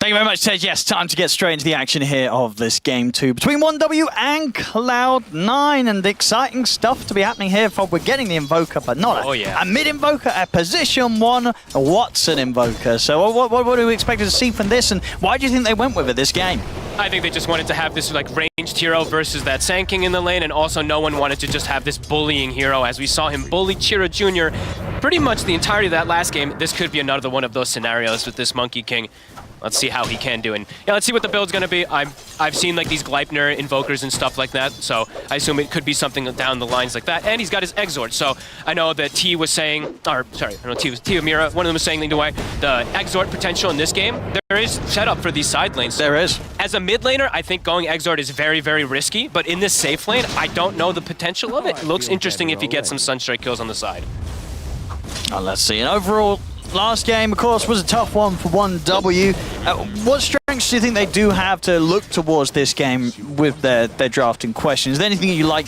Thank you very much, Ted. Yes, time to get straight into the action here of this game 2 between 1W and Cloud9, and exciting stuff to be happening here. We're getting the Invoker, but not a mid-Invoker, a position 1 a Watson Invoker. So what do we expect to see from this, and why do you think they went with it this game? I think they just wanted to have this like ranged hero versus that Sand King in the lane, and also no one wanted to just have this bullying hero, as we saw him bully Chira Jr. pretty much the entirety of that last game. This could be another one of those scenarios with this Monkey King. Let's see how he can do. And yeah, let's see what the build's gonna be. I've seen like these Gleipnir invokers and stuff like that, so I assume it could be something down the lines like that. And he's got his Exort, so I know that T was saying, or sorry, I don't know, T or Mira, one of them was saying the way the Exort potential in this game, there is setup for these side lanes. There is. As a mid laner, I think going Exort is very, very risky, but in this safe lane, I don't know the potential of it. It looks interesting if you get some Sunstrike kills on the side. Let's see. And overall, last game, of course, was a tough one for 1W. What strengths do you think they do have to look towards this game with their drafting questions? Is there anything you like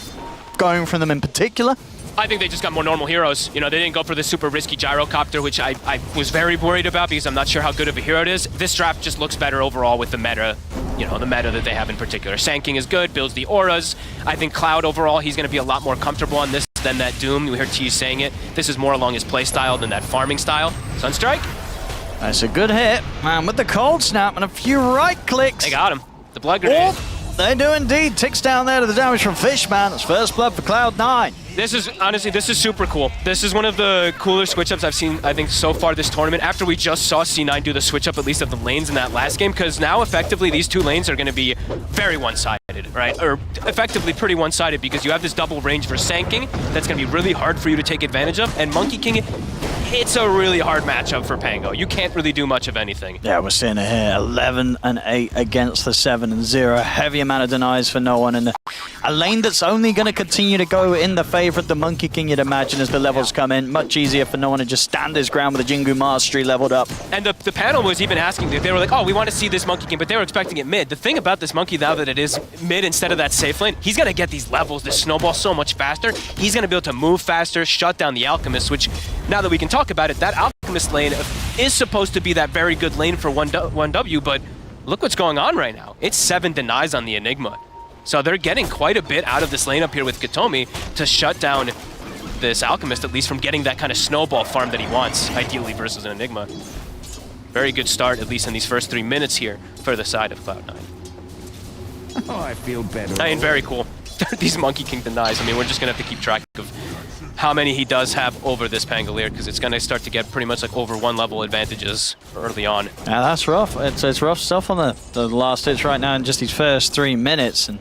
going from them in particular? I think they just got more normal heroes. You know, they didn't go for the super risky Gyrocopter, which I was very worried about because I'm not sure how good of a hero it is. This draft just looks better overall with the meta, you know, the meta that they have in particular. Sand King is good, builds the auras. I think Cloud overall, he's going to be a lot more comfortable on this than that Doom. We heard T saying it. This is more along his play style than that farming style. Sunstrike. That's a good hit. Man, with the cold snap and a few right clicks. They got him. The blood grenade. Oh, they do indeed. Ticks down there to the damage from Fishman. It's first blood for Cloud9. This is, honestly, this is super cool. This is one of the cooler switch-ups I've seen, I think, so far this tournament, after we just saw C9 do the switch-up, at least of the lanes in that last game, because now, effectively, these two lanes are going to be very one-sided, right? Or effectively pretty one-sided, because you have this double range for Sand King that's going to be really hard for you to take advantage of, and Monkey King, it's a really hard matchup for Pango. You can't really do much of anything. Yeah, we're seeing it here. 11 and 8 against the 7 and 0. Heavy amount of denies for no one, and a lane that's only going to continue to go in the favor of the Monkey King, you'd imagine, as the levels come in. Much easier for no one to just stand his ground with the Jingu Mastery leveled up. And the panel was even asking, they were like, oh, we want to see this Monkey King, but they were expecting it mid. The thing about this Monkey, now that it is mid instead of that safe lane, he's going to get these levels, this snowball, so much faster. He's going to be able to move faster, shut down the Alchemist, which, now that we can talk about it, that Alchemist lane is supposed to be that very good lane for 1W, but look what's going on right now. It's 7 denies on the Enigma. So they're getting quite a bit out of this lane up here with Katomi to shut down this Alchemist, at least from getting that kind of snowball farm that he wants, ideally versus an Enigma. Very good start, at least in these first 3 minutes here for the side of Cloud9. Oh, I feel better. I mean, very cool. These Monkey King denies. I mean, we're just going to have to keep track of how many he does have over this Pangolier, because it's going to start to get pretty much like over 1 level advantages early on. Yeah, that's rough. It's rough stuff on the last hits right now in just these first 3 minutes. And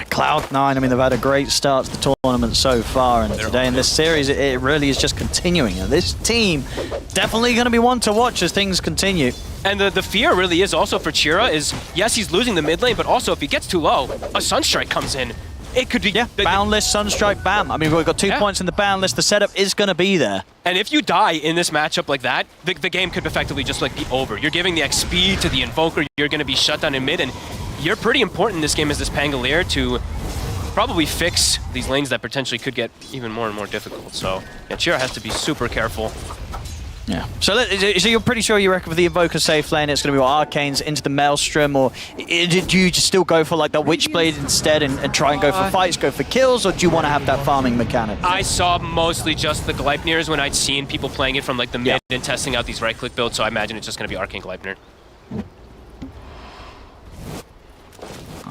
Cloud9, I mean, they've had a great start to the tournament so far, and today in this series, it really is just continuing. And this team definitely going to be one to watch as things continue. And the fear really is also for Chira is, yes, he's losing the mid lane, but also if he gets too low, a Sunstrike comes in. It could be... Yeah, boundless, Sunstrike, bam. I mean, we've got 2 points in the boundless. The setup is going to be there. And if you die in this matchup like that, the game could effectively just like be over. You're giving the XP to the Invoker, you're going to be shut down in mid, and you're pretty important in this game as this Pangolier to probably fix these lanes that potentially could get even more and more difficult. So, yeah, Chira has to be super careful. Yeah. So you're pretty sure you reckon for the Invoker safe lane, it's going to be Arcanes into the Maelstrom, or do you just still go for like the Witchblade instead and try and go for fights, go for kills, or do you want to have that farming mechanic? I saw mostly just the Gleipnirs when I'd seen people playing it from like the mid and testing out these right-click builds, so I imagine it's just going to be Arcane Gleipnir.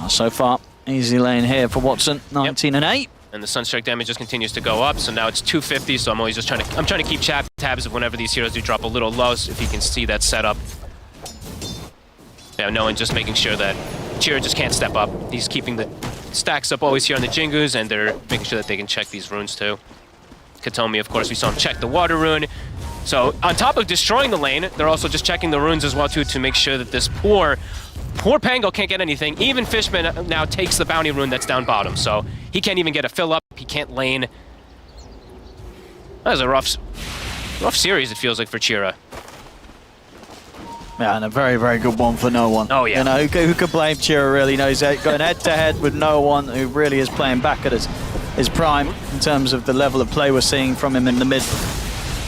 So far, easy lane here for Watson, 19 and 8. And the Sunstrike damage just continues to go up, so now it's 250, so I'm always just trying to keep tabs of whenever these heroes do drop a little low, so if you can see that setup. Yeah, no, and just making sure that Chira just can't step up. He's keeping the stacks up always here on the Jingus, and they're making sure that they can check these runes too. Katomi, of course, we saw him check the water rune. So on top of destroying the lane, they're also just checking the runes as well too, to make sure that this poor Pango can't get anything. Even Fishman now takes the bounty rune that's down bottom, so he can't even get a fill up. He can't lane. That was a rough series, it feels like, for Chira. Yeah, and a very, very good one for no one. Oh, yeah. You know, who could blame Chira, really? You know, he's going head-to-head with no one, who really is playing back at his prime in terms of the level of play we're seeing from him in the mid.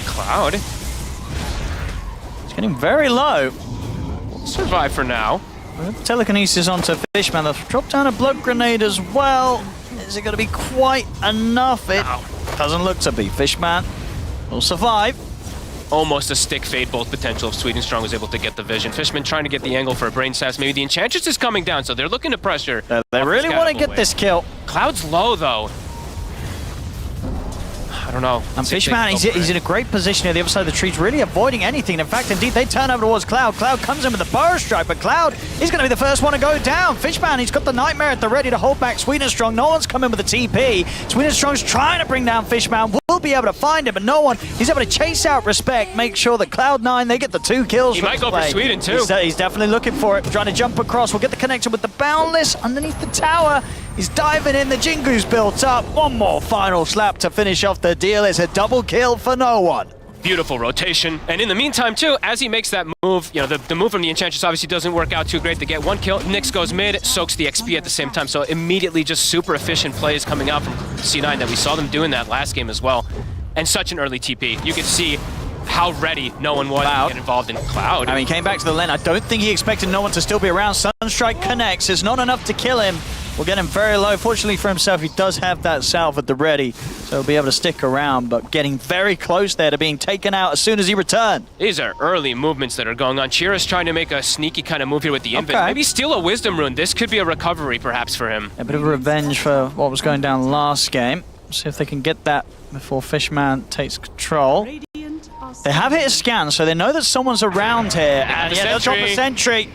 Cloud. He's getting very low. Survive for now. Telekinesis onto Fishman. They'll drop down a blood grenade as well. Is it going to be quite enough? It doesn't look to be. Fishman will survive. Almost a stick fade bolt potential if Sweet and Strong was able to get the vision. Fishman trying to get the angle for a brain sass. Maybe the Enchantress is coming down, so they're looking to pressure. They really want to get this kill. Cloud's low, though. I don't know. And Fishman, he's in a great position here. The other side of the tree's really avoiding anything. In fact, indeed, they turn over towards Cloud. Cloud comes in with the burst strike, but Cloud is going to be the first one to go down. Fishman, he's got the Nightmare at the ready to hold back Sweet and Strong. No one's coming with a TP. Sweet and Strong's trying to bring down Fishman. Will be able to find him, but no one. He's able to chase out Respect, make sure that Cloud9, they get the 2 kills. He might go for Sweden, too. He's definitely looking for it. Trying to jump across. We'll get the connection with the Boundless underneath the tower. He's diving in. The Jingu's built up. One more final slap to finish off the deal. It's a double kill for no one. Beautiful rotation. And in the meantime, too, as he makes that move, you know, the move from the Enchantress obviously doesn't work out too great. They get 1 kill. Nyx goes mid, soaks the XP at the same time. So immediately just super efficient plays coming out from C9 that we saw them doing that last game as well. And such an early TP. You could see how ready no one was to get involved in Cloud. I mean, came back to the lane. I don't think he expected no one to still be around. Sunstrike connects. It's not enough to kill him. We'll get him very low. Fortunately for himself, he does have that salve at the ready, so he'll be able to stick around, but getting very close there to being taken out as soon as he returned. These are early movements that are going on. Chira's trying to make a sneaky kind of move here with the Invis. Maybe steal a Wisdom Rune. This could be a recovery, perhaps, for him. A bit of a revenge for what was going down last game. See if they can get that before Fishman takes control. They have hit a scan, so they know that someone's around here, and yeah, they'll drop a sentry.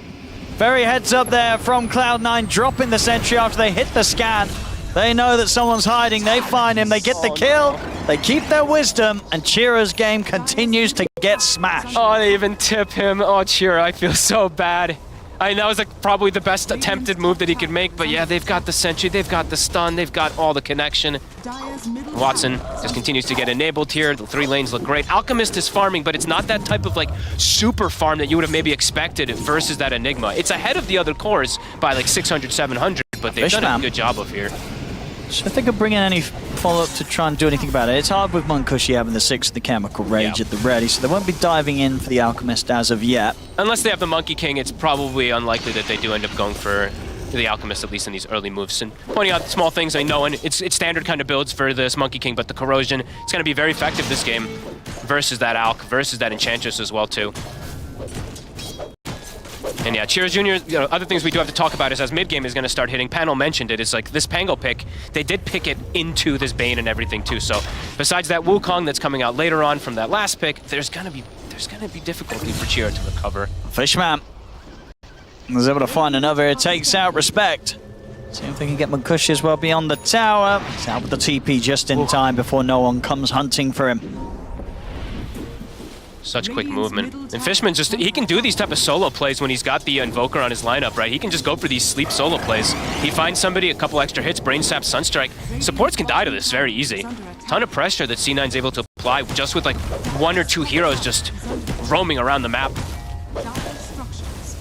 Very heads up there from Cloud9, dropping the sentry after they hit the scan. They know that someone's hiding, they find him, they get the kill, they keep their wisdom, and Chira's game continues to get smashed. Oh, they even tip him. Oh, Chira, I feel so bad. I mean, that was like probably the best attempted move that he could make, but yeah, they've got the sentry, they've got the stun, they've got all the connection. Watson just continues to get enabled here. The 3 lanes look great. Alchemist is farming, but it's not that type of like super farm that you would have maybe expected versus that Enigma. It's ahead of the other cores by like 600, 700, but they've done a good job of here. So if they could bring in any follow-up to try and do anything about it, it's hard with Munkushi having the 6 of the Chemical Rage at the ready, so they won't be diving in for the Alchemist as of yet. Unless they have the Monkey King, it's probably unlikely that they do end up going for the Alchemist, at least in these early moves. And pointing out small things, I know, and it's standard kind of builds for this Monkey King, but the Corrosion, it's going to be very effective this game versus that Alch, versus that Enchantress as well, too. And yeah, Chira Jr., you know, other things we do have to talk about is as mid-game is going to start hitting. Panel mentioned it. It's like this Pango pick, they did pick it into this Bane and everything too. So besides that Wukong that's coming out later on from that last pick, there's going to be difficulty for Chira to recover. Fishman was able to find another. It takes out Respect. See if they can get Munkushi as well beyond the tower. He's out with the TP just in time before no one comes hunting for him. Such quick movement. And Fishman just, he can do these type of solo plays when he's got the Invoker on his lineup, right? He can just go for these sleep solo plays. He finds somebody, a couple extra hits, Brain Sap, Sunstrike. Supports can die to this very easy. Ton of pressure that C9's able to apply just with like 1 or 2 heroes just roaming around the map.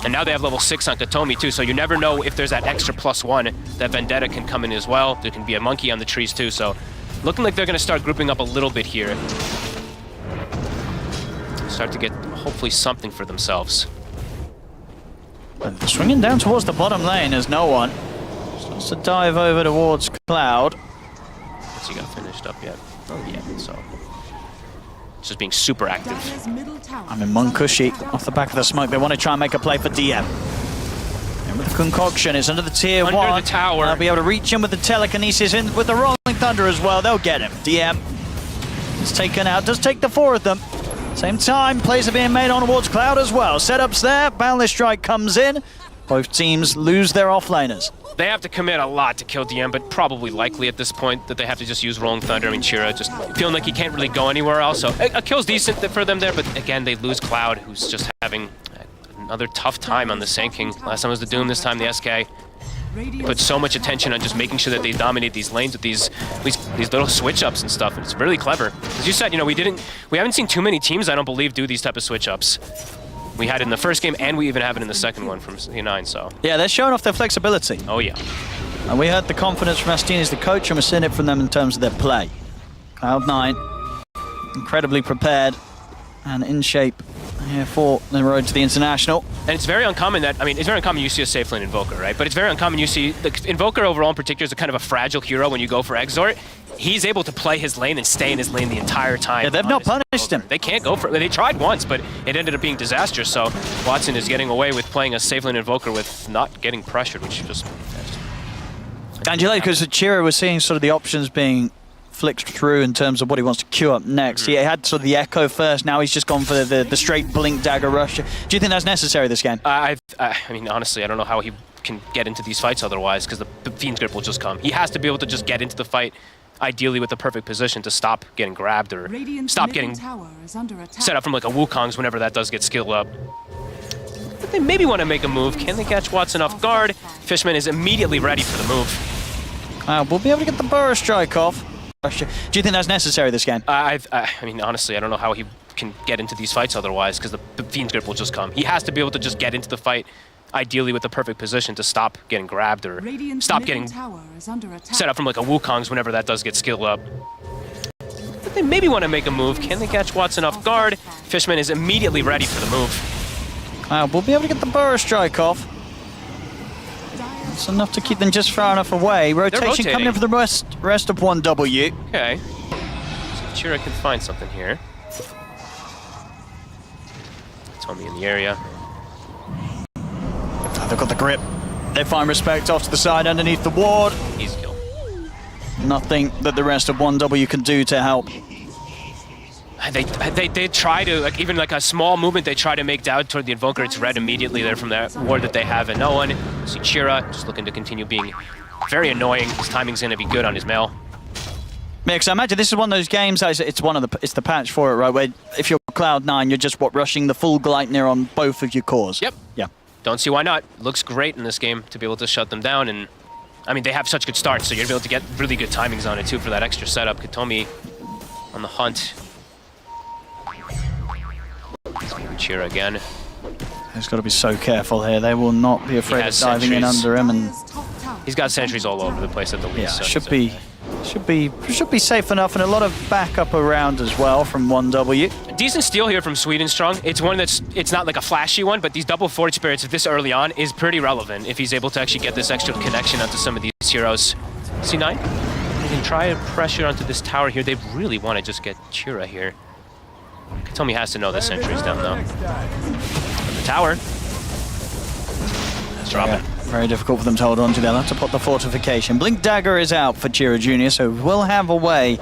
And now they have level 6 on Katomi too, so you never know if there's that extra +1 that Vendetta can come in as well. There can be a monkey on the trees too, so looking like they're going to start grouping up a little bit here. Start to get hopefully something for themselves. Swinging down towards the bottom lane as no one starts to dive over towards Cloud. Has he got finished up yet? Oh yeah, so just being super active. I mean, Munkushi off the back of the smoke. They want to try and make a play for DM. And with the concoction, it's under the tier 1. Under the tower. They'll be able to reach him with the telekinesis in with the Rolling Thunder as well. They'll get him. DM is taken out. Does take the 4 of them. Same time, plays are being made on towards Cloud as well. Setups there, Boundless Strike comes in. Both teams lose their offlaners. They have to commit a lot to kill DM, but probably likely at this point that they have to just use Rolling Thunder. I mean, Chira just feeling like he can't really go anywhere else. So a kill's decent for them there, but again, they lose Cloud, who's just having another tough time on the Sand King. Last time was the Doom, this time the SK. Put so much attention on just making sure that they dominate these lanes with these little switch-ups and stuff, and it's really clever. As you said, you know, we haven't seen too many teams, I don't believe, do these type of switch-ups. We had it in the first game, and we even have it in the second one from C9, so. Yeah, they're showing off their flexibility. Oh, yeah. And we heard the confidence from Astini as the coach, and we're seeing it from them in terms of their play. Cloud9, incredibly prepared and in shape here for the road to the International. And it's very uncommon that, I mean, it's very uncommon you see a safe lane Invoker, right? But it's very uncommon you see, the Invoker overall in particular is a kind of a fragile hero when you go for Exort. He's able to play his lane and stay in his lane the entire time. Yeah, they've not punished him. They can't go for it. They tried once, but it ended up being disastrous. So Watson is getting away with playing a safe lane Invoker with not getting pressured, which just... Angela, because Chira was seeing sort of the options being flicked through in terms of what he wants to queue up next. He had sort of the Echo first, now he's just gone for the straight Blink Dagger rush. Do you think that's necessary this game? I mean, honestly, I don't know how he can get into these fights otherwise, because the Fiend's Grip will just come. He has to be able to just get into the fight, ideally with the perfect position to stop getting grabbed or stop getting set up from like a Wukong's whenever that does get skilled up. But they maybe want to make a move. Can they catch Watson off guard? Fishman is immediately ready for the move. We'll be able to get the Burrow Strike off. Do you think that's necessary this game? I mean, honestly, I don't know how he can get into these fights otherwise, because the Fiend's Grip will just come. He has to be able to just get into the fight, ideally with the perfect position to stop getting grabbed or stop getting set up from like a Wukong's whenever that does get skilled up. But they maybe want to make a move. Can they catch Watson off guard? Fishman is immediately ready for the move. We'll be able to get the Burrow Strike off. It's enough to keep them just far enough away. Rotation coming in for the rest of 1W. Okay. So Chira can find something here. Tommy in the area. They've got the grip. They find Respect off to the side underneath the ward. Easy kill. Nothing that the rest of 1W can do to help. They try to, like, even like a small movement they try to make down toward the Invoker. It's red immediately there from that ward that they have, and no one. See Chira just looking to continue being very annoying. His timing's going to be good on his mail. Yeah, because I imagine this is one of those games. It's the patch for it, right? Where if you're Cloud9, you're just rushing the full Gleitner on both of your cores. Yep. Yeah. Don't see why not. Looks great in this game to be able to shut them down, and I mean they have such good starts, so you're able to get really good timings on it too for that extra setup. Katomi on the hunt. Chira again. He's got to be so careful here. They will not be afraid of diving in under him, and he's got sentries all over the place at the least. Yeah, so should be safe enough, and a lot of backup around as well from 1W. Decent steal here from Sweden Strong. It's one it's not like a flashy one, but these double Forge Spirits this early on is pretty relevant if he's able to actually get this extra connection onto some of these heroes. C9, they can try to pressure onto this tower here. They really want to just get Chira here. Katomi has to know the sentry's down though. But the tower. Let's drop it. Very difficult for them to hold on to. They'll have to put the fortification. Blink Dagger is out for Chira Jr., so we'll have a way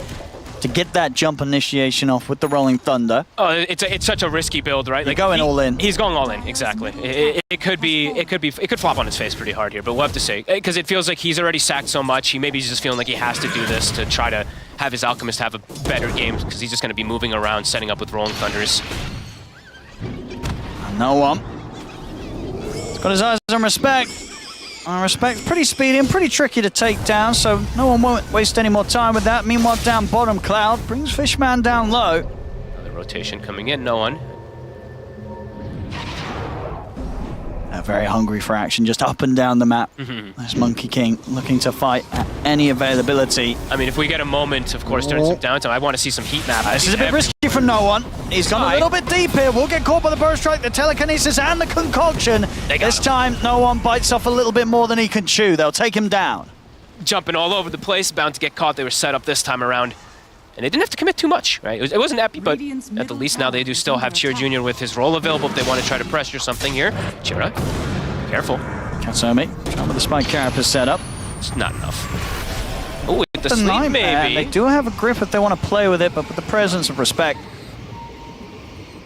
to get that jump initiation off with the Rolling Thunder. Oh, it's such a risky build, right? They're going all in. He's going all in, exactly. It could flop on his face pretty hard here, but we'll have to see, because it feels like he's already sacked so much. Maybe he's just feeling like he has to do this to try to have his Alchemist have a better game, because he's just going to be moving around, setting up with Rolling Thunders. No one. He's got his eyes on Respect. Respect, pretty speedy and pretty tricky to take down, so no one won't waste any more time with that. Meanwhile, down bottom, Cloud brings Fishman down low. Another rotation coming in, no one. They're very hungry for action, just up and down the map. There's Monkey King looking to fight at any availability. I mean, if we get a moment, of course, during some downtime, I want to see some heat map. This is a bit risky for no one. He's gone a little bit deep here. We'll get caught by the Burrow Strike, the Telekinesis, and the Concoction. This time, no one bites off a little bit more than he can chew. They'll take him down. Jumping all over the place, bound to get caught. They were set up this time around. And they didn't have to commit too much, right? It wasn't epic, but at the least now they do still have Chira Jr. with his role available if they want to try to pressure something here. Chira, careful. Katsomi, trying with the Spike Carapace setup. It's not enough. Oh, with the sleep maybe. They do have a grip if they want to play with it, but with the presence of Respect,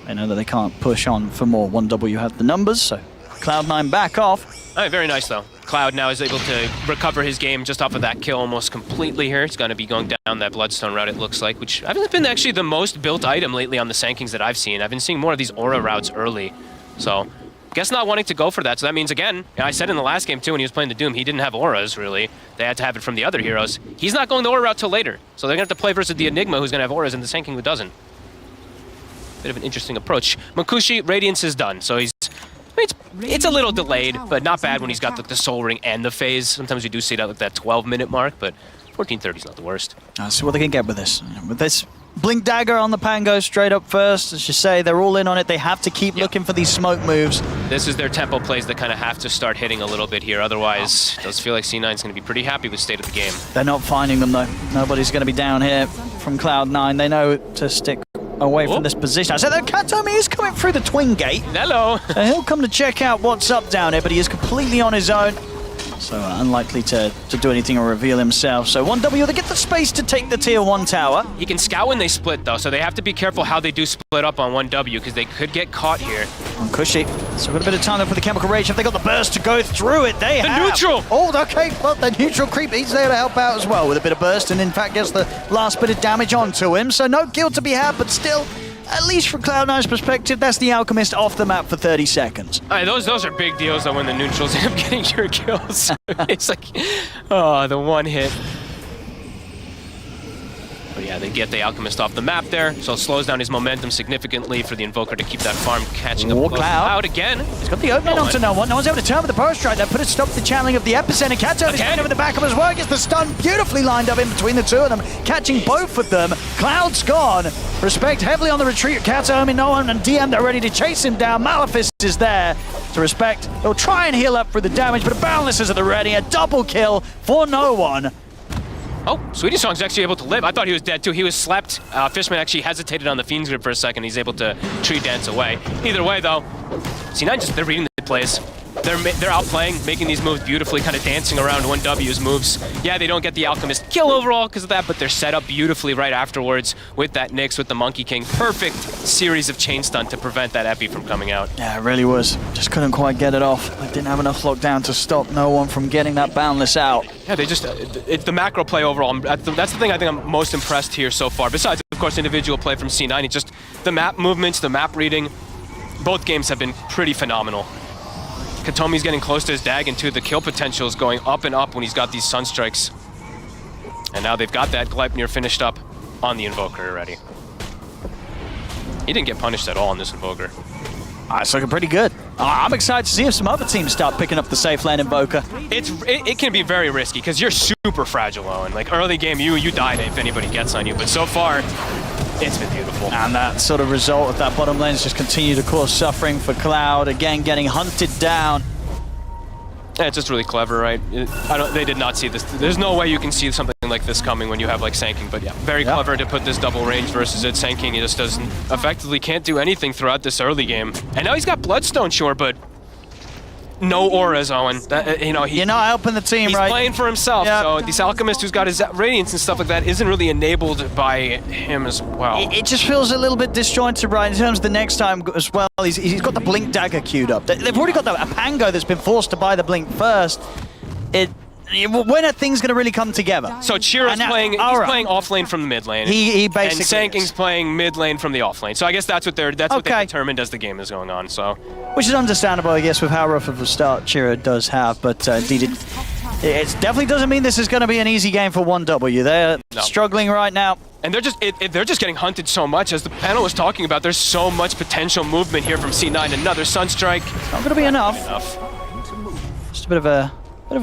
they know that they can't push on for more. 1W have the numbers, so Cloud9 back off. All right, very nice though. Cloud now is able to recover his game just off of that kill almost completely here. It's going to be going down that Bloodstone route, it looks like, which hasn't been actually the most built item lately on the Sankings that I've seen. I've been seeing more of these aura routes early. So, guess not wanting to go for that. So that means, again, I said in the last game too when he was playing the Doom, he didn't have auras really. They had to have it from the other heroes. He's not going the aura route till later. So they're going to have to play versus the Enigma, who's going to have auras, and the Sanking who doesn't. Bit of an interesting approach. Makushi, Radiance is done, so he's... It's a little delayed, but not bad when he's got the Soul Ring and the Phase. Sometimes we do see that at that 12-minute mark, but 1430 is not the worst. Let's see what they can get with this. With this Blink Dagger on the Pango straight up first. As you say, they're all in on it. They have to keep looking for these smoke moves. This is their tempo plays that kind of have to start hitting a little bit here. Otherwise, it does feel like C9 is going to be pretty happy with state of the game. They're not finding them, though. Nobody's going to be down here from Cloud9. They know to stick away from this position. I said that Katomi is coming through the twin gate. Hello. He'll come to check out what's up down here, but he is completely on his own. So unlikely to do anything or reveal himself. So 1W, they get the space to take the tier 1 tower. He can scout when they split, though, so they have to be careful how they do split up on 1W, because they could get caught here. On Cushy. So we've got a bit of time there for the Chemical Rage. If they got the burst to go through it, they have. The neutral! Oh, okay. Well, the neutral creep, he's there to help out as well with a bit of burst, and in fact gets the last bit of damage onto him. So no kill to be had, but still, at least from Cloud9's perspective, that's the Alchemist off the map for 30 seconds. All right, those are big deals, though, when the neutrals end up getting your kills. It's like, oh, the one hit. But yeah, they get the Alchemist off the map there, so it slows down his momentum significantly for the Invoker to keep that farm catching up. Cloud again. He's got the opening onto no one. No one's able to turn with the burst strike. That put a stop to the channeling of the epicenter. Kato is over the back of his work. Gets the stun beautifully lined up in between the two of them, catching both of them. Cloud's gone. Respect heavily on the retreat. Kato, no one, and DM, they're ready to chase him down. Maleficent is there to Respect. They'll try and heal up for the damage, but Boundless is at the ready. A double kill for no one. Oh, Sweetie Song's actually able to live. I thought he was dead too. He was slept. Fishman actually hesitated on the Fiend's Grip for a second. He's able to tree dance away. Either way, though, C9 they're reading the plays. They're outplaying, making these moves beautifully, kind of dancing around 1W's moves. Yeah, they don't get the Alchemist kill overall because of that, but they're set up beautifully right afterwards with that Nyx, with the Monkey King. Perfect series of chain stun to prevent that Epi from coming out. Yeah, it really was. Just couldn't quite get it off. They didn't have enough lockdown to stop no one from getting that Boundless out. Yeah, they just, it's the macro play overall. That's the thing I think I'm most impressed here so far. Besides, of course, individual play from C9. It's just the map movements, the map reading. Both games have been pretty phenomenal. Katomi's getting close to his Dagon too. The kill potential is going up and up when he's got these Sunstrikes. And now they've got that Gleipnir finished up on the Invoker already. He didn't get punished at all on this Invoker. It's looking pretty good. I'm excited to see if some other teams start picking up the safe lane Invoker. It can be very risky because you're super fragile, Owen. Like early game, you die if anybody gets on you. But so far, it's been beautiful. And that sort of result of that bottom lane has just continued to cause suffering for Cloud. Again, getting hunted down. Yeah, it's just really clever, right? They did not see this. There's no way you can see something like this coming when you have like Sanking. But yeah, very clever to put this double range versus it. Sanking, he just doesn't effectively can't do anything throughout this early game. And now he's got Bloodstone, sure, but no auras, Owen. You're not helping the team, right? He's playing for himself, so this Alchemist who's got his Radiance and stuff like that isn't really enabled by him as well. It just feels a little bit disjointed, right, in terms of the next time as well. He's got the Blink Dagger queued up. They've already got a Pango that's been forced to buy the Blink first. When are things going to really come together? So Chira's playing off lane from the mid lane. He basically and Sanking's playing mid lane from the off lane. So I guess that's what they determined as the game is going on. So, which is understandable, I guess, with how rough of a start Chira does have. But indeed, it definitely doesn't mean this is going to be an easy game for 1W. They're struggling right now. And they're just getting hunted so much. As the panel was talking about, there's so much potential movement here from C9. Another Sunstrike. It's not going to be enough. Just a bit of a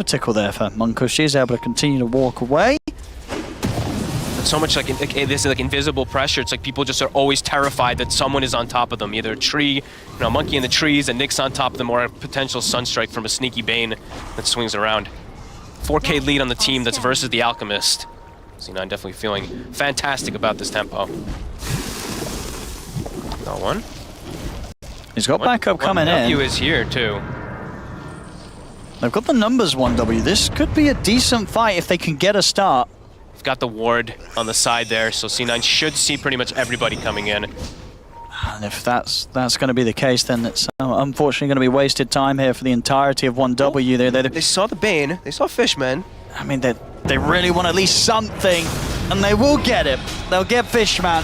tickle there for Monko. She's able to continue to walk away. It's so much like this is like invisible pressure. It's like people just are always terrified that someone is on top of them. Either a tree, a monkey in the trees, a Nyx on top of them, or a potential Sunstrike from a sneaky Bane that swings around. 4K lead on the team that's versus the Alchemist. C9 definitely feeling fantastic about this tempo. Got one. He's got backup coming in. 1W is here too. They've got the numbers, 1W. This could be a decent fight if they can get a start. They've got the ward on the side there, so C9 should see pretty much everybody coming in. And if that's going to be the case, then it's unfortunately going to be wasted time here for the entirety of 1W. They saw the Bane, they saw Fishman. I mean, they really want at least something, and they will get it. They'll get Fishman.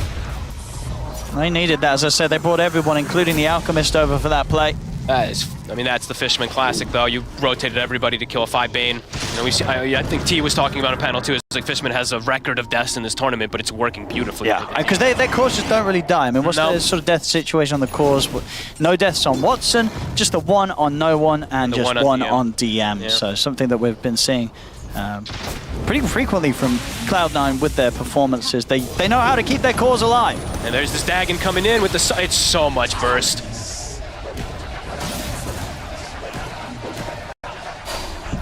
They needed that, as I said. They brought everyone, including the Alchemist, over for that play. I mean, that's the Fishman classic, though. You rotated everybody to kill a 5 Bane. I think T was talking about a panel, too. It's like Fishman has a record of deaths in this tournament, but it's working beautifully. Yeah, because their cores just don't really die. I mean, what's the sort of death situation on the cores? No deaths on Watson, just the one on no one, and just one on DM. Yeah. So something that we've been seeing pretty frequently from Cloud9 with their performances. They know how to keep their cores alive. And there's this Dagon coming in with the... It's so much burst.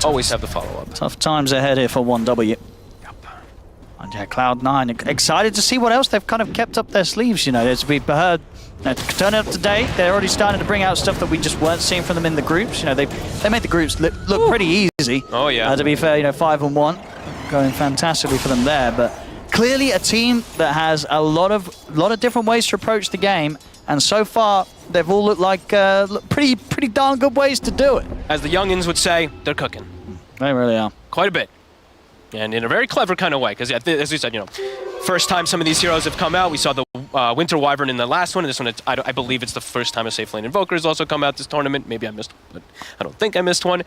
Always have the follow-up. Tough times ahead here for 1W. And yeah, Cloud9 excited to see what else they've kind of kept up their sleeves. You know, as we've heard, turn up today, they're already starting to bring out stuff that we just weren't seeing from them in the groups. You know, they made the groups look pretty easy. Oh yeah. To be fair, you know, 5-1, going fantastically for them there. But clearly a team that has a lot of different ways to approach the game, and so far they've all looked like pretty darn good ways to do it. As the youngins would say, they're cooking. They really are. Quite a bit. And in a very clever kind of way, because as we said, you know, first time some of these heroes have come out, we saw the Winter Wyvern in the last one, and this one, I believe it's the first time a Safe Lane Invoker has also come out this tournament. Maybe I missed one, but I don't think I missed one.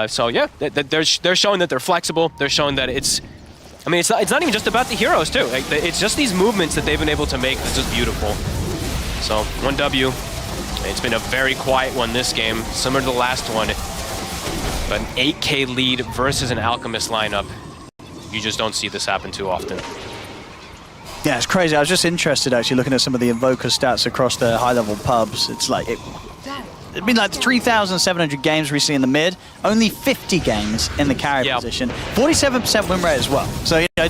So yeah, they're showing that they're flexible. They're showing that it's not even just about the heroes too. Like, it's just these movements that they've been able to make that's just beautiful. So 1W, it's been a very quiet one this game, similar to the last one. But an 8K lead versus an Alchemist lineup, you just don't see this happen too often. Yeah, it's crazy. I was just interested actually looking at some of the Invoker stats across the high-level pubs. It's like it's been like 3,700 games recently in the mid, only 50 games in the carry position, 47% win rate as well. So, you know,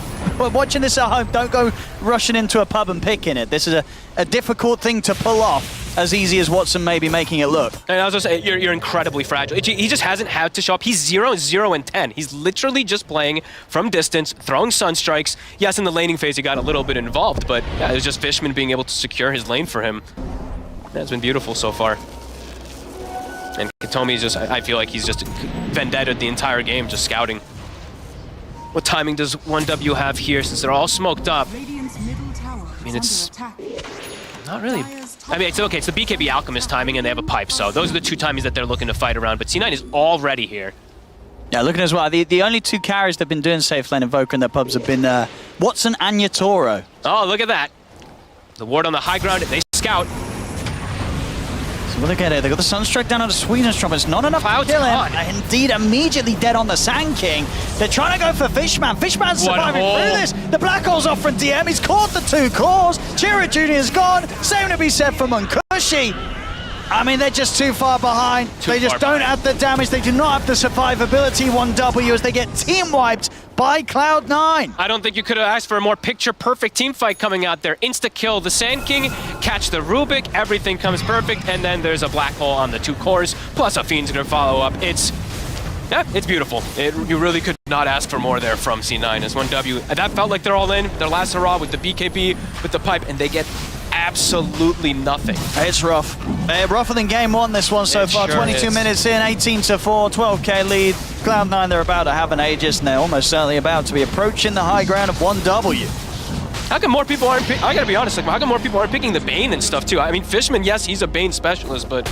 watching this at home, don't go rushing into a pub and picking it. This is a difficult thing to pull off, as easy as Watson may be making it look. And I was just saying, you're incredibly fragile. He just hasn't had to show up. He's 0, 0, and 10. He's literally just playing from distance, throwing Sunstrikes. Yes, in the laning phase, he got a little bit involved, but yeah, it was just Fishman being able to secure his lane for him. That's been beautiful so far. And Katomi's just, I feel like he's just vendetta the entire game, just scouting. What timing does 1W have here since they're all smoked up? I mean, it's not really. I mean, it's okay. It's the BKB Alchemist timing, and they have a pipe. So those are the two timings that they're looking to fight around. But C9 is already here. Yeah, looking as well. The only two carries they've been doing Safe Lane Invoker in their pubs have been Watson and Yatoro. Oh, look at that. The ward on the high ground. They scout. So look at it. They got the Sunstrike down on the Swedenstrom. It's not enough to kill him. And indeed, immediately dead on the Sand King. They're trying to go for Fishman. Fishman's surviving through this. The Black Hole's off from DM. He's caught the two cores. Chira Jr.'s gone. Same to be said for Munkushi. I mean, they're just too far behind. They just don't have the damage. They do not have the survivability 1W as they get team wiped by Cloud9. I don't think you could have asked for a more picture-perfect team fight coming out there. Insta-kill the Sand King, catch the Rubik, everything comes perfect, and then there's a Black Hole on the two cores, plus a Fiend's gonna follow up. It's beautiful. You really could not ask for more there from C9 as 1W. That felt like they're all in. Their last hurrah with the BKB, with the pipe, and they get absolutely nothing. It's rough. Rougher than game one, this one so far. 22 minutes in, 18-4, 12K lead. Cloud9, they're about to have an Aegis, and they're almost certainly about to be approaching the high ground of 1W. How come more people aren't I gotta be honest, like, how come more people aren't picking the Bane and stuff too? I mean, Fishman, yes, he's a Bane specialist, but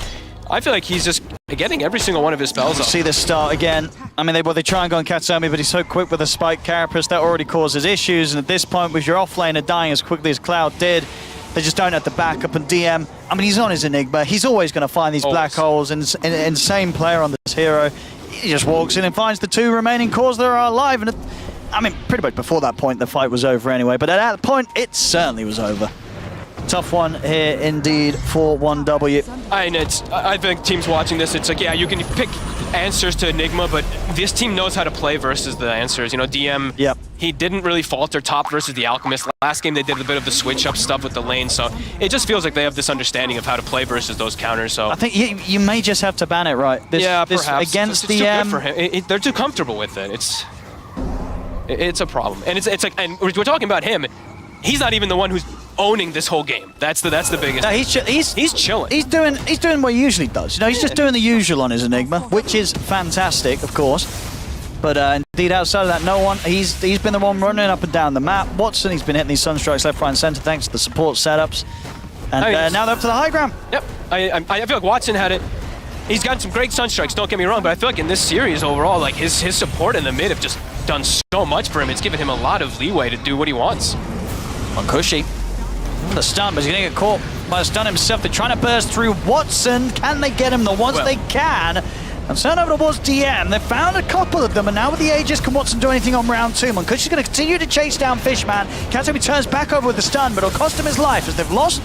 I feel like he's just getting every single one of his spells off. See this start again. I mean, they try and go on Kataomi, but he's so quick with a Spike Carapace, that already causes issues, and at this point, with your offlaner dying as quickly as Cloud did, they just don't have the backup, and DM, I mean, he's on his Enigma. He's always going to find these black holes, and insane player on this hero. He just walks in and finds the two remaining cores that are alive, and I mean, pretty much before that point, the fight was over anyway, but at that point, it certainly was over. Tough one here indeed for 1W. I think teams watching this, it's like, yeah, you can pick answers to Enigma, but this team knows how to play versus the answers. You know, DM, he didn't really falter top versus the Alchemist. Last game they did a bit of the switch up stuff with the lane, so it just feels like they have this understance of how to play versus those counters. So I think you may just have to ban it, right? Perhaps. Against it's DM. Too good for him. They're too comfortable with it. It's a problem, and it's like, and we're talking about him. He's not even the one who's owning this whole game. That's the biggest. No, he's chilling. He's doing what he usually does. You know, he's just doing the usual on his Enigma, which is fantastic, of course. But indeed, outside of that, no one. He's been the one running up and down the map. Watson, he's been hitting these Sunstrikes left, right, and center thanks to the support setups. And now they're up to the high ground. Yep. I feel like Watson had it. He's gotten some great Sunstrikes. Don't get me wrong, but I feel like in this series overall, like his support in the mid have just done so much for him. It's given him a lot of leeway to do what he wants. Munkushi. The stun, but he's going to get caught by the stun himself. They're trying to burst through Watson. Can they get him? The ones they can. And turn over towards DM. They found a couple of them, and now with the Aegis, can Watson do anything on round 2? Munkushi's going to continue to chase down Fishman. Katobi turns back over with the stun, but it'll cost him his life as they've lost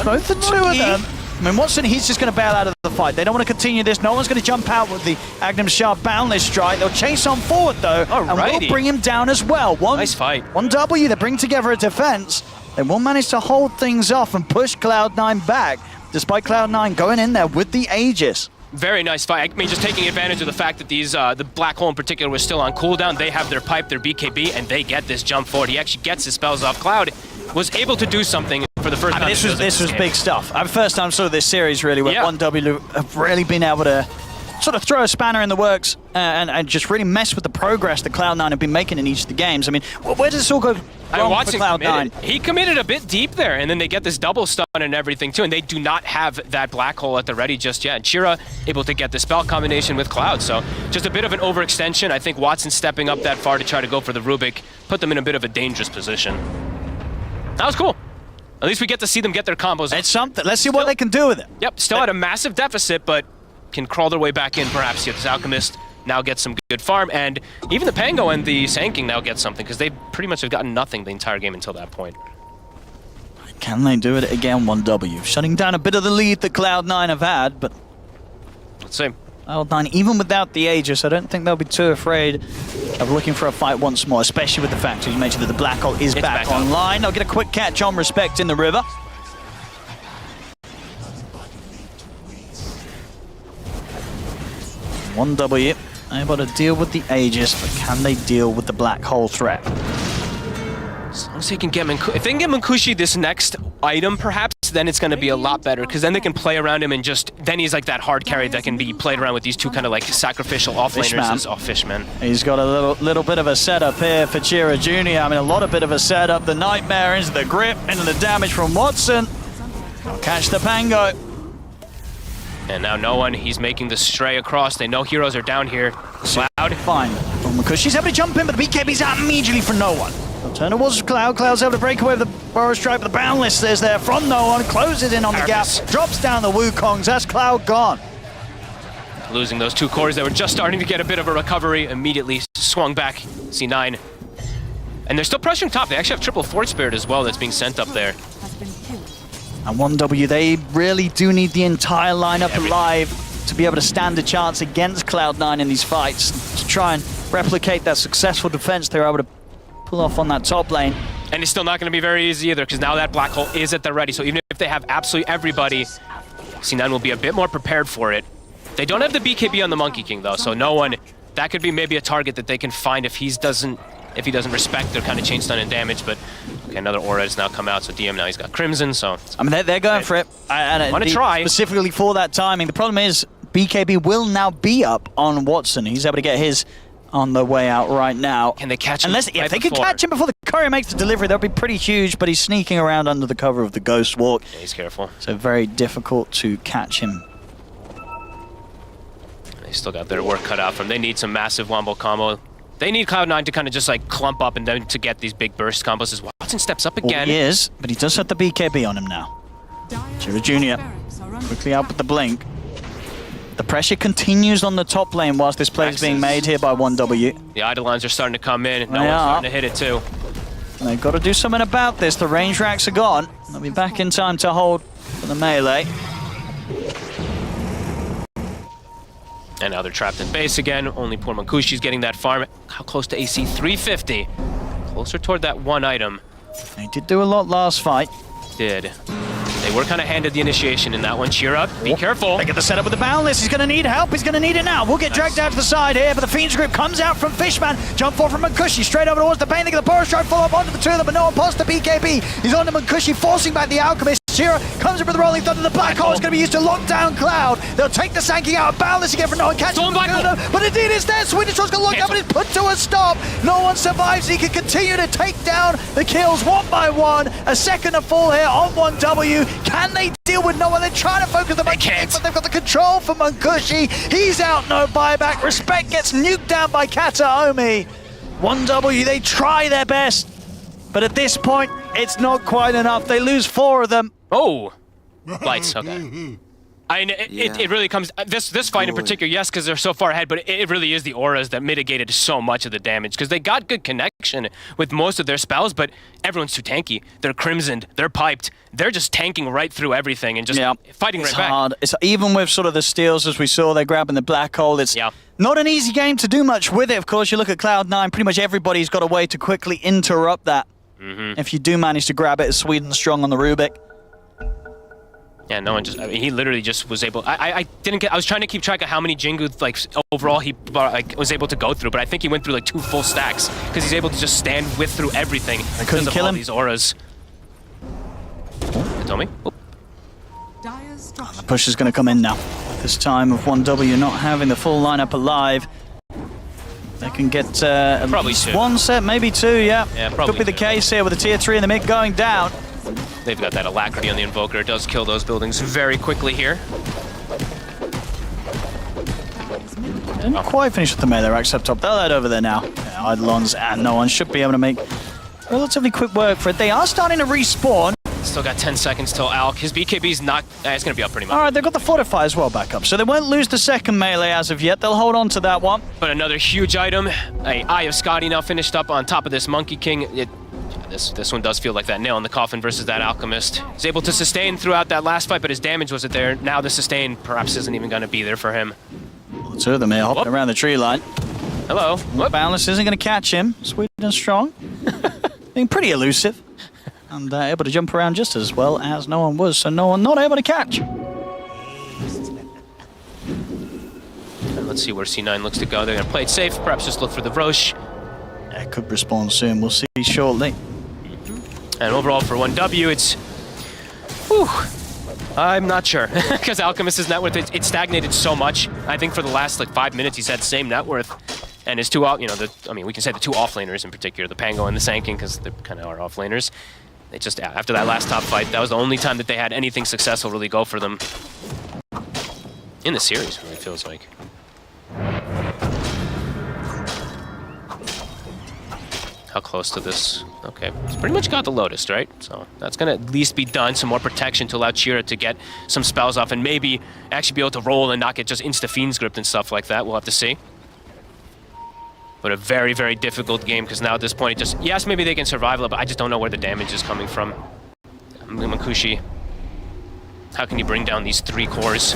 both the two of them. I mean, Watson, he's just going to bail out of the fight. They don't want to continue this. No one's going to jump out with the Agnum Sharp Boundless Strike. They'll chase on forward, though, and will bring him down as well. Nice fight. 1W, they bring together a defense. They will manage to hold things off and push Cloud9 back, despite Cloud9 going in there with the Aegis. Very nice fight. I mean, just taking advantage of the fact that these, the Black Hole in particular was still on cooldown. They have their pipe, their BKB, and they get this jump forward. He actually gets his spells off. Cloud was able to do something for the first time. This was big stuff. First time I saw this series really where 1W have really been able to sort of throw a spanner in the works and just really mess with the progress that Cloud9 have been making in each of the games. I mean, where does this all go wrong for Cloud9? He committed a bit deep there, and then they get this double stun and everything too, and they do not have that Black Hole at the ready just yet. And Chira able to get the spell combination with Cloud, so just a bit of an overextension. I think Watson stepping up that far to try to go for the Rubik put them in a bit of a dangerous position. That was cool. At least we get to see them get their combos. It's something. Let's see what they can do with it. Yep, still at a massive deficit, but can crawl their way back in perhaps. This Alchemist now gets some good farm, and even the Pango and the Sand King now get something, because they pretty much have gotten nothing the entire game until that point. Can they do it again, 1W? Shutting down a bit of the lead that Cloud9 have had, but let's see. Cloud9, even without the Aegis, I don't think they'll be too afraid of looking for a fight once more, especially with the fact, as you mentioned, that the Black Hole is back online. They'll get a quick catch on Respect in the river. One W, able to deal with the Aegis, but can they deal with the Black Hole threat? As long as they can get if they can get Munkushi this next item, perhaps, then it's going to be a lot better, because then they can play around him and just, then he's like that hard carry that can be played around with these two kind of like sacrificial offlaners. Oh, Fishman. He's got a little bit of a setup here for Chira Jr. I mean, a lot of bit of a setup. The Nightmare into the grip, into the damage from Watson. I'll catch the Pango. And now no one, he's making the stray across. They know heroes are down here. Cloud. Fine. Because she's able to jump in, but the BKB's out immediately from no one. They'll turn towards Cloud. Cloud's able to break away with the Burrow Strike, but the Boundless is there from no one. Closes in on the gap. Drops down the Wukongs. That's Cloud gone. Losing those two cores that were just starting to get a bit of a recovery. Immediately swung back. C9. And they're still pressuring top. They actually have triple Fort Spirit as well that's being sent up there. And 1W, they really do need the entire lineup alive to be able to stand a chance against Cloud9 in these fights, to try and replicate that successful defense they're able to pull off on that top lane. And it's still not going to be very easy either, because now that Black Hole is at the ready, so even if they have absolutely everybody, C9 will be a bit more prepared for it. They don't have the BKB on the Monkey King though, so no one, that could be maybe a target that they can find if he doesn't respect their kind of chain stun and damage. But okay, another aura has now come out, so DM now he's got Crimson, so I mean they're going for it. Want to try specifically for that timing. The problem is BKB will now be up on Watson. He's able to get his on the way out right now. Can they catch him? If they can catch him before the courier makes the delivery, that'll be pretty huge, but he's sneaking around under the cover of the Ghost Walk. Yeah, he's careful. So very difficult to catch him. They still got their work cut out from. They need some massive wombo combo. They need Cloud9 to kind of just like clump up and then to get these big burst combos as Watson steps up again. He is, but he does have the BKB on him now. Chira Jr. quickly out with the blink. The pressure continues on the top lane whilst this play is being made here by 1W. The Eidolons are starting to come in. No one's starting to hit it too. And they've got to do something about this. The range racks are gone. They'll be back in time to hold for the melee. And now they're trapped in base again. Only poor Munkushi's getting that farm. How close to AC? 350. Closer toward that one item. They did do a lot last fight. Did. They were kind of handed the initiation in that one. Cheer up. Be careful. They get the setup with the Boundless. He's going to need help. He's going to need it now. We'll get dragged out to the side here, but the Fiend's Grip comes out from Fishman. Jump forward from Munkushi. Straight over towards the Bane. They get the Burrow Strike full up onto the two of them, but no one posts the BKB. He's on to Munkushi, forcing back the Alchemist. Chira comes up with the Rolling Thunder. The Black Hole is going to be used to lock down Cloud. They'll take the Sanking out. Boundless again for no one catches them. But indeed it's there. Swedish Troll's going to lock up, but it's put to a stop. No one survives. He can continue to take down the kills one by one. A second to fall here on 1W. Can they deal with no one? They're trying to focus the Monkey King, but they've got the control for Munkushi. He's out, no buyback. Respect gets nuked down by Kataomi. 1W, they try their best, but at this point, it's not quite enough. They lose 4 of them. Oh! Lights, okay. I mean, it really comes, this fight in particular, yes, because they're so far ahead, but it really is the auras that mitigated so much of the damage, because they got good connection with most of their spells, but everyone's too tanky. They're crimsoned, they're piped, they're just tanking right through everything and just fighting right back. It's even with sort of the steals, as we saw, they're grabbing the black hole. It's not an easy game to do much with it. Of course, you look at Cloud9, pretty much everybody's got a way to quickly interrupt that. If you do manage to grab it, as Sweden strong on the Rubik. Yeah, no one just, I mean, he literally just was able, I was trying to keep track of how many Jingu, like, overall he was able to go through, but I think he went through like 2 full stacks, because he's able to just stand through everything. I couldn't kill him. These auras. You told me? The push is going to come in now. This time of 1W not having the full lineup alive. They can get at least 1 set, maybe 2, yeah. Could be the case here with the tier 3 in the mid going down. They've got that alacrity on the Invoker. It does kill those buildings very quickly here. Didn't quite finish with the melee racks up top. They'll head over there now. Eidolons and no one should be able to make relatively quick work for it. They are starting to respawn. Still got 10 seconds till Alk. His BKB's not... it's going to be up pretty much. All right, they've got the Fortify as well back up, so they won't lose the second melee as of yet. They'll hold on to that one. But another huge item. Eye of Scotty now finished up on top of this Monkey King. This one does feel like that nail in the coffin versus that Alchemist. He's able to sustain throughout that last fight, but his damage wasn't there. Now the sustain perhaps isn't even going to be there for him. Well, 2 of them here hopping around the tree line. Hello. Boundless isn't going to catch him. Sweet and strong. Being pretty elusive. And able to jump around just as well as no one was, so no one not able to catch. Let's see where C9 looks to go. They're going to play it safe, perhaps just look for the Roche. Yeah, could respawn soon. We'll see shortly. And overall for 1W, it's... Whew, I'm not sure, because Alchemist's net worth, it stagnated so much. I think for the last like 5 minutes, he's had same net worth. And his 2 out, I mean, we can say the 2 offlaners in particular, the Pango and the Sanking, because they kind of are offlaners. They just, after that last top fight, that was the only time that they had anything successful really go for them. In the series, really feels like. How close to this? Okay, it's pretty much got the Lotus, right? So that's gonna at least be done. Some more protection to allow Chira to get some spells off and maybe actually be able to roll and not get just insta-fiends gripped and stuff like that. We'll have to see. But a very, very difficult game because now at this point, yes, maybe they can survive it, but I just don't know where the damage is coming from. Makushi, how can you bring down these 3 cores?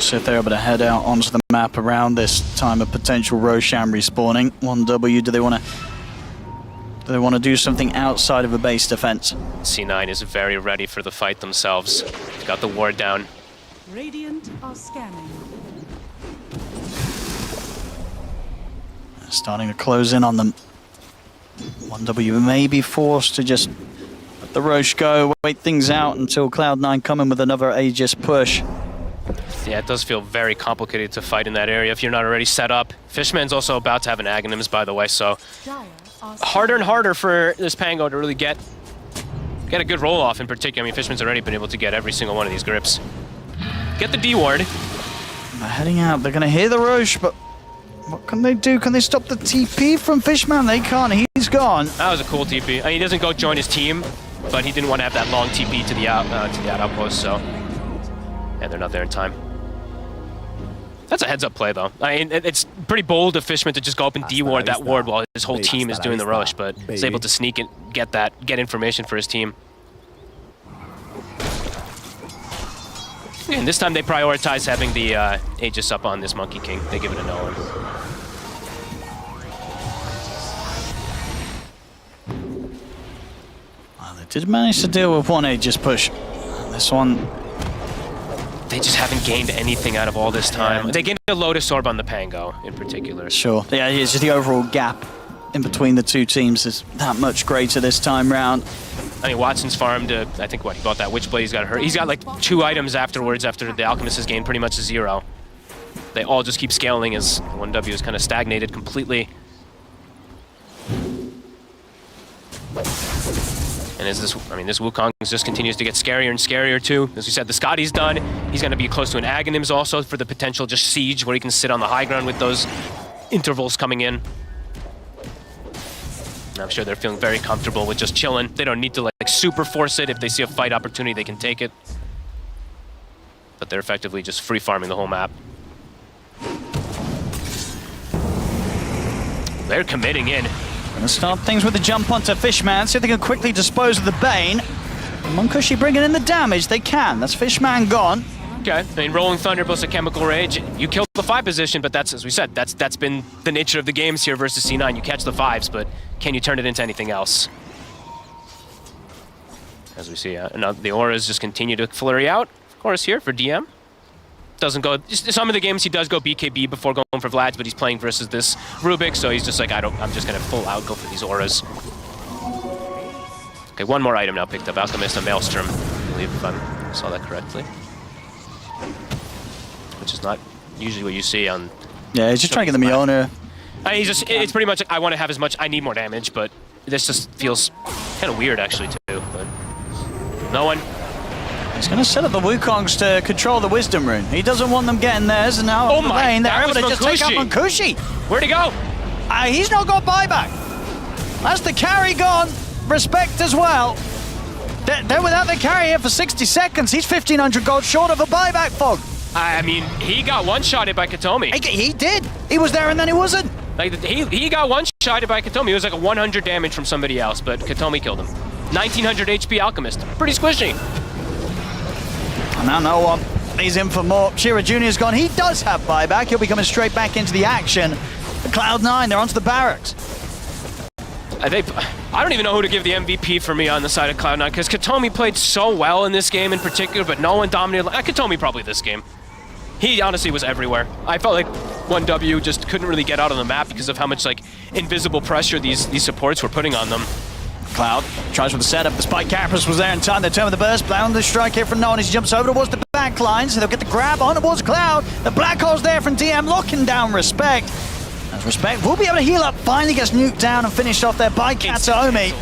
So if they're able to head out onto the map around this time of potential Roshan respawning, 1W, do they want to do something outside of a base defense? C9 is very ready for the fight themselves. They've got the ward down. Radiant are scanning. Starting to close in on them. 1W may be forced to just let the Roche go, wait things out until Cloud9 come in with another Aegis push. Yeah, it does feel very complicated to fight in that area if you're not already set up. Fishman's also about to have an Aghanims, by the way, so harder and harder for this Pango to really get a good roll-off in particular. I mean, Fishman's already been able to get every single one of these grips. Get the D-ward. They're heading out. They're going to hear the Roche, but what can they do? Can they stop the TP from Fishman? They can't. He's gone. That was a cool TP. I mean, he doesn't go join his team, but he didn't want to have that long TP to the outpost, so... And they're not there in time. That's a heads-up play, though. I mean, it's pretty bold of Fishman to just go up and D-ward that ward while his whole team is doing the rush, but he's able to sneak and get information for his team. And this time they prioritize having the Aegis up on this Monkey King. They give it a no. Well, they did manage to deal with one Aegis push. This one... They just haven't gained anything out of all this time. They gained a Lotus Orb on the Pango, in particular. Sure. Yeah, it's just the overall gap in between the 2 teams is that much greater this time round. I mean, Watson's farmed, I think, he bought that Witchblade, he's got hurt. He's got, like, 2 items afterwards after the Alchemist has gained pretty much a 0. They all just keep scaling as 1W is kind of stagnated completely. And as this Wukong just continues to get scarier and scarier too. As we said, the Scotty's done. He's going to be close to an Aghanims also for the potential just siege where he can sit on the high ground with those intervals coming in. And I'm sure they're feeling very comfortable with just chilling. They don't need to like super force it. If they see a fight opportunity, they can take it. But they're effectively just free farming the whole map. They're committing in. Gonna start things with the jump onto Fishman, see if they can quickly dispose of the Bane. Munkushi bringing in the damage, they can. That's Fishman gone. Okay, I mean, Rolling Thunder plus a Chemical Rage. You killed the 5 position, but that's, as we said, that's been the nature of the games here versus C9. You catch the 5s, but can you turn it into anything else? As we see, the auras just continue to flurry out, of course, here for DM. Doesn't go, some of the games he does go BKB before going for Vlad's, but he's playing versus this Rubik, so he's just like, I'm just gonna full out go for these auras. Okay, one more item now picked up, Alchemist and Maelstrom, I believe if I saw that correctly. Which is not usually what you see on... Yeah, he's just trying to get the Miona. I mean, it's pretty much like, I want to have as much, I need more damage, but this just feels kind of weird actually too, but no one. He's going to set up the Wukongs to control the Wisdom Rune. He doesn't want them getting theirs, and now oh my, lane, they're able to just take out Munkushi. Where'd he go? He's not got buyback. That's the carry gone. Respect as well. They're without their carry here for 60 seconds. He's 1,500 gold short of a buyback, Fog. I mean, he got one-shotted by Katomi. He did. He was there and then he wasn't. Like, he got one-shotted by Katomi. It was like a 100 damage from somebody else, but Katomi killed him. 1,900 HP Alchemist. Pretty squishy. And now no one. He's in for more. Shira Jr.'s gone. He does have buyback. He'll be coming straight back into the action. The Cloud9, they're onto the barracks. I don't even know who to give the MVP for me on the side of Cloud9, because Katomi played so well in this game in particular, but no one dominated. Katomi probably this game. He honestly was everywhere. I felt like 1W just couldn't really get out on the map because of how much like invisible pressure these supports were putting on them. Cloud tries with the setup. The Spike Carapace was there in time. They turn with the burst. Down the strike here from Nolan. He jumps over towards the back line, so they'll get the grab on towards Cloud. The black hole's there from DM, locking down Respect. As Respect will be able to heal up. Finally gets nuked down and finished off there by Kataomi.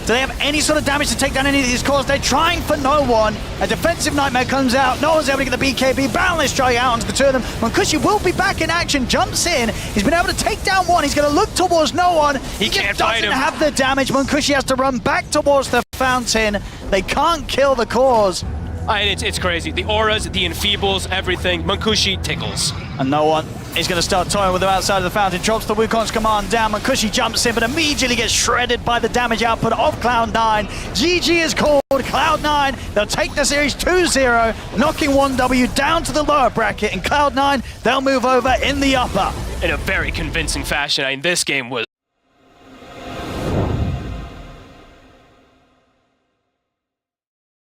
Do they have any sort of damage to take down any of these cores? They're trying for no one. A defensive nightmare comes out. No one's able to get the BKB. Boundless strike out onto the two of them. Munkushi will be back in action. Jumps in. He's been able to take down one. He's going to look towards no one. He can't fight him. Doesn't have the damage. Munkushi has to run back towards the fountain. They can't kill the cores. It's crazy. The auras, the enfeebles, everything. Munkushi tickles. And no one is going to start toying with them outside of the fountain. Drops the Wukong's command down. Munkushi jumps in, but immediately gets shredded by the damage output of Cloud9. GG is called. Cloud9, they'll take the series 2-0, knocking 1W down to the lower bracket. And Cloud9, they'll move over in the upper. In a very convincing fashion. I mean, this game was